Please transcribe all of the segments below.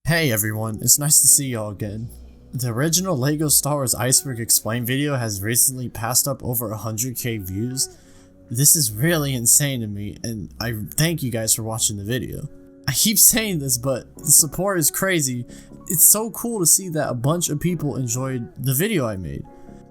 Hey everyone, it's nice to see y'all again. The original Lego Star Wars Iceberg Explain video has recently passed up over 100k views. This is really insane to me, and I thank you guys for watching the video. I keep saying this, but the support is crazy. It's so cool to see that a bunch of people enjoyed the video I made.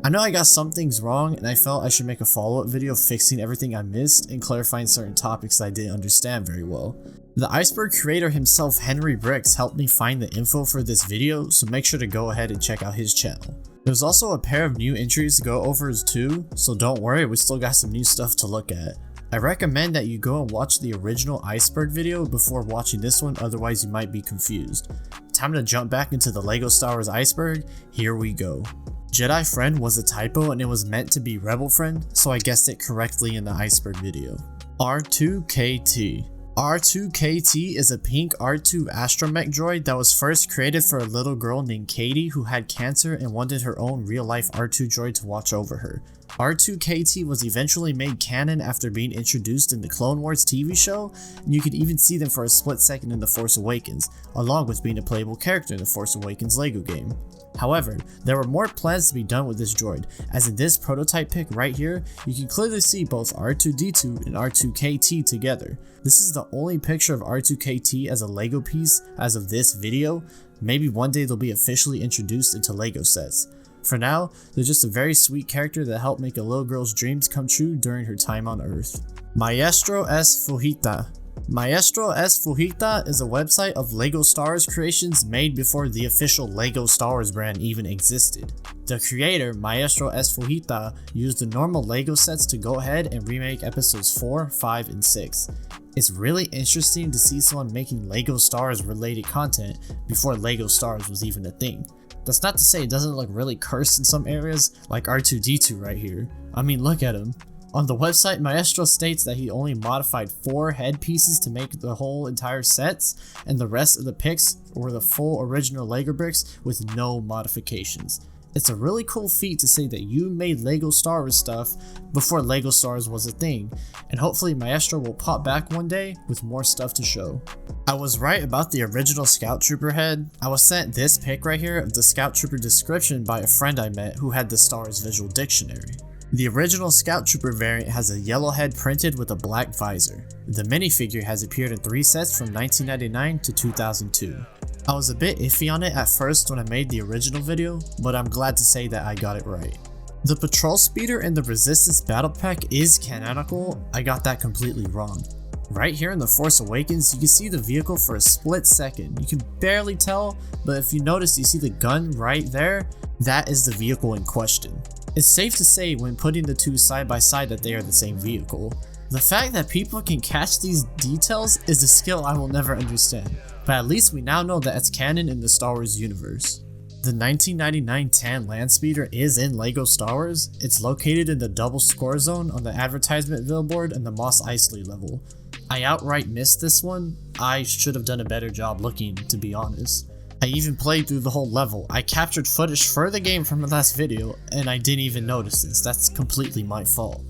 I know I got some things wrong, and I felt I should make a follow-up video fixing everything I missed and clarifying certain topics I didn't understand very well. The Iceberg creator himself, Henry Bricks, helped me find the info for this video, so make sure to go ahead and check out his channel. There's also a pair of new entries to go over too, so don't worry, we still got some new stuff to look at. I recommend that you go and watch the original Iceberg video before watching this one, otherwise you might be confused. Time to jump back into the Lego Star Wars Iceberg, here we go. Jedi Friend was a typo and it was meant to be Rebel Friend, so I guessed it correctly in the Iceberg video. R2KT. R2KT is a pink R2 astromech droid that was first created for a little girl named Katie who had cancer and wanted her own real-life R2 droid to watch over her. R2KT was eventually made canon after being introduced in the Clone Wars TV show, and you could even see them for a split second in The Force Awakens, along with being a playable character in the Force Awakens Lego game. However, there were more plans to be done with this droid, as in this prototype pic right here, you can clearly see both R2D2 and R2KT together. This is the only picture of R2KT as a Lego piece as of this video. Maybe one day they'll be officially introduced into Lego sets. For now, they're just a very sweet character that helped make a little girl's dreams come true during her time on Earth. Maestro S. Fujita. Maestro S. Fujita is a website of Lego Star Wars creations made before the official Lego Star Wars brand even existed. The creator, Maestro S. Fujita, used the normal Lego sets to go ahead and remake episodes 4, 5, and 6. It's really interesting to see someone making Lego Star Wars related content before Lego Star Wars was even a thing. That's not to say it doesn't look really cursed in some areas, like R2D2 right here. I mean, look at him. On the website, Maestro states that he only modified 4 head pieces to make the whole entire sets, and the rest of the pics were the full original Lego bricks with no modifications. It's a really cool feat to say that you made Lego Star Wars stuff before Lego Star Wars was a thing, and hopefully Maestro will pop back one day with more stuff to show. I was right about the original Scout Trooper head. I was sent this pic right here of the Scout Trooper description by a friend I met who had the Star Wars visual dictionary. The original Scout Trooper variant has a yellow head printed with a black visor. The minifigure has appeared in 3 sets from 1999 to 2002. I was a bit iffy on it at first when I made the original video, but I'm glad to say that I got it right. The Patrol Speeder in the Resistance Battle Pack is canonical. I got that completely wrong. Right here in The Force Awakens, you can see the vehicle for a split second. You can barely tell, but if you notice you see the gun right there, that is the vehicle in question. It's safe to say when putting the two side by side that they are the same vehicle. The fact that people can catch these details is a skill I will never understand, but at least we now know that it's canon in the Star Wars universe. The 1999 tan land speeder is in Lego Star Wars. It's located in the double score zone on the advertisement billboard and the Mos Eisley level. I outright missed this one. I should have done a better job looking, to be honest. I even played through the whole level. I captured footage for the game from the last video, and I didn't even notice this. That's completely my fault.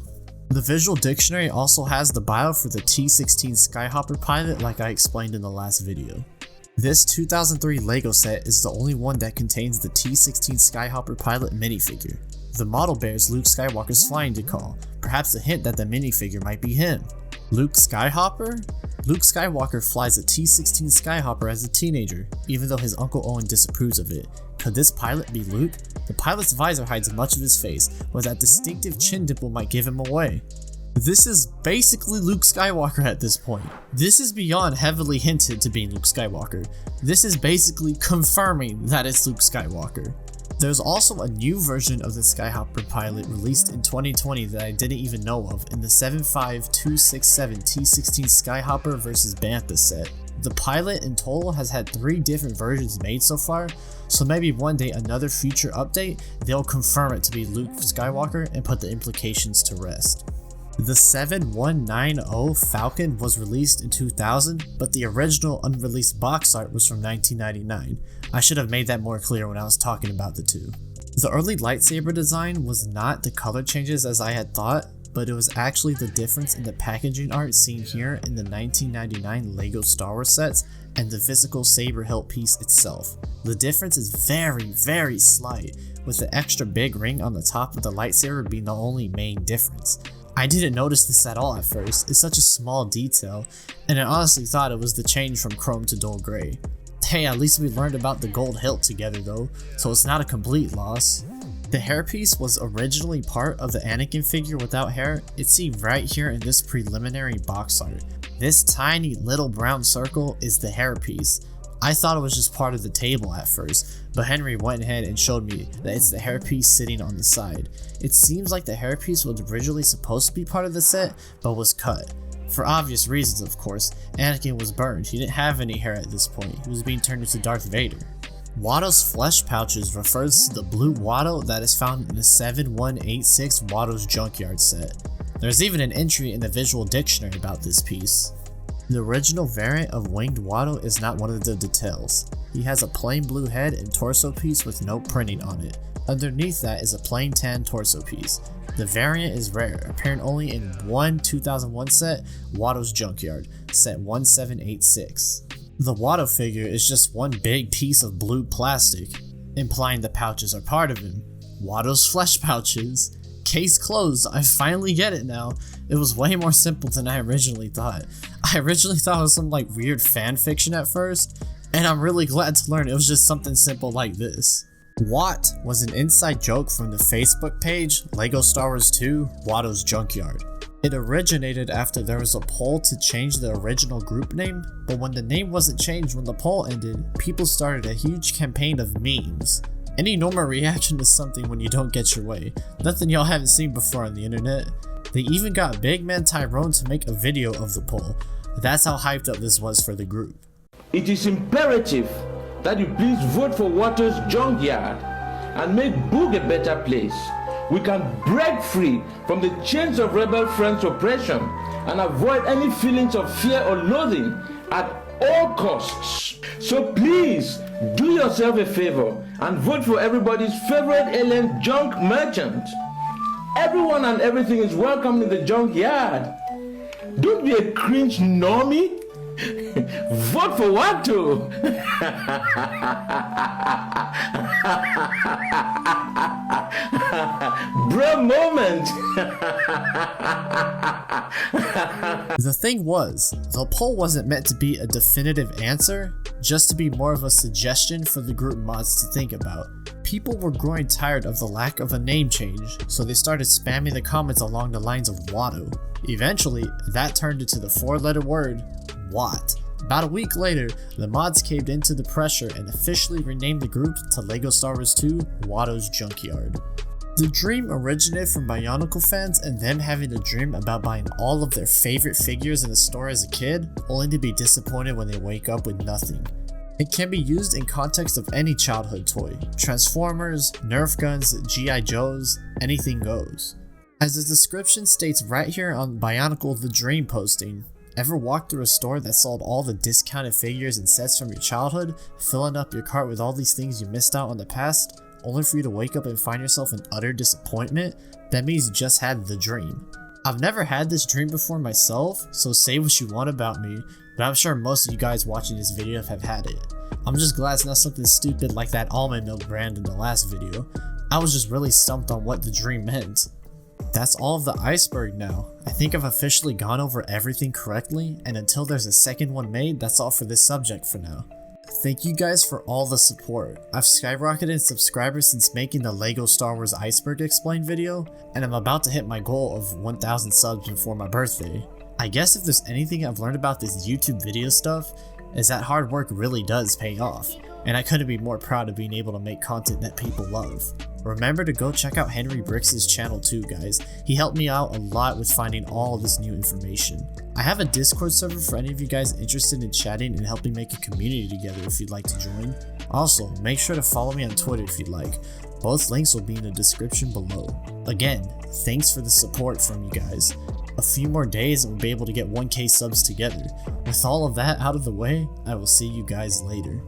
The visual dictionary also has the bio for the T-16 Skyhopper pilot like I explained in the last video. This 2003 Lego set is the only one that contains the T-16 Skyhopper pilot minifigure. The model bears Luke Skywalker's flying decal, perhaps a hint that the minifigure might be him. Luke Skyhopper? Luke Skywalker flies a T-16 Skyhopper as a teenager, even though his Uncle Owen disapproves of it. Could this pilot be Luke? The pilot's visor hides much of his face, but that distinctive chin dimple might give him away. This is basically Luke Skywalker at this point. This is beyond heavily hinted to being Luke Skywalker. This is basically confirming that it's Luke Skywalker. There's also a new version of the Skyhopper pilot released in 2020 that I didn't even know of in the 75267 T-16 Skyhopper vs. Bantha set. The pilot in total has had 3 different versions made so far, so maybe one day another future update, they'll confirm it to be Luke Skywalker and put the implications to rest. The 7190 Falcon was released in 2000, but the original unreleased box art was from 1999. I should have made that more clear when I was talking about the two. The early lightsaber design was not the color changes as I had thought. but it was actually the difference in the packaging art seen here in the 1999 Lego Star Wars sets and the physical saber hilt piece itself. The difference is very slight, with the extra big ring on the top of the lightsaber being the only main difference. I didn't notice this at all at first, it's such a small detail, and I honestly thought it was the change from chrome to dull gray. Hey, at least we learned about the gold hilt together though, so it's not a complete loss. The hairpiece was originally part of the Anakin figure without hair. It's seen right here in this preliminary box art. This tiny little brown circle is the hairpiece. I thought it was just part of the table at first, but Henry went ahead and showed me that it's the hairpiece sitting on the side. It seems like the hairpiece was originally supposed to be part of the set, but was cut. For obvious reasons, of course. Anakin was burned. He didn't have any hair at this point. He was being turned into Darth Vader. Watto's flesh pouches refers to the blue Watto that is found in the 7186 Watto's Junkyard set. There's even an entry in the visual dictionary about this piece. The original variant of winged Watto is not one of the details. He has a plain blue head and torso piece with no printing on it. Underneath that is a plain tan torso piece. The variant is rare, appearing only in one 2001 set, Watto's Junkyard, set 1786. The Watto figure is just one big piece of blue plastic, implying the pouches are part of him. Watto's flesh pouches. Case closed, I finally get it now. It was way more simple than I originally thought. I originally thought it was some like weird fan fiction at first, and I'm really glad to learn it was just something simple like this. Watt was an inside joke from the Facebook page Lego Star Wars 2 Watto's Junkyard. It originated after there was a poll to change the original group name, but when the name wasn't changed when the poll ended, people started a huge campaign of memes. Any normal reaction to something when you don't get your way. Nothing y'all haven't seen before on the internet. They even got Big Man Tyrone to make a video of the poll. That's how hyped up this was for the group. It is imperative that you please vote for Watto's Junkyard and make Boog a better place. We can break free from the chains of Rebel Friends' oppression and avoid any feelings of fear or loathing at all costs. So please do yourself a favor and vote for everybody's favorite alien junk merchant. Everyone and everything is welcome in the junkyard. Don't be a cringe normie. Vote for Watto. Bro moment. The thing was, the poll wasn't meant to be a definitive answer, just to be more of a suggestion for the group mods to think about. People were growing tired of the lack of a name change, so they started spamming the comments along the lines of Watto. Eventually, that turned into the 4-letter word, Watt. About a week later, the mods caved into the pressure and officially renamed the group to Lego Star Wars 2 Watto's Junkyard. The dream originated from Bionicle fans and them having a dream about buying all of their favorite figures in the store as a kid, only to be disappointed when they wake up with nothing. It can be used in context of any childhood toy. Transformers, Nerf guns, G.I. Joes, anything goes. As the description states right here on Bionicle The Dream posting, ever walked through a store that sold all the discounted figures and sets from your childhood, filling up your cart with all these things you missed out on the past, only for you to wake up and find yourself in utter disappointment? That means you just had the dream. I've never had this dream before myself, so say what you want about me, but I'm sure most of you guys watching this video have had it. I'm just glad it's not something stupid like that almond milk brand in the last video. I was just really stumped on what the dream meant. That's all of the iceberg now. I think I've officially gone over everything correctly, and until there's a second one made, that's all for this subject for now. Thank you guys for all the support. I've skyrocketed in subscribers since making the Lego Star Wars Iceberg Explained video, and I'm about to hit my goal of 1,000 subs before my birthday. I guess if there's anything I've learned about this YouTube video stuff, is that hard work really does pay off, and I couldn't be more proud of being able to make content that people love. Remember to go check out Henry Brix's channel too, guys. He helped me out a lot with finding all of this new information. I have a Discord server for any of you guys interested in chatting and helping make a community together if you'd like to join. Also, make sure to follow me on Twitter if you'd like. Both links will be in the description below. Again, thanks for the support from you guys. A few more days and we'll be able to get 1K subs together. With all of that out of the way, I will see you guys later.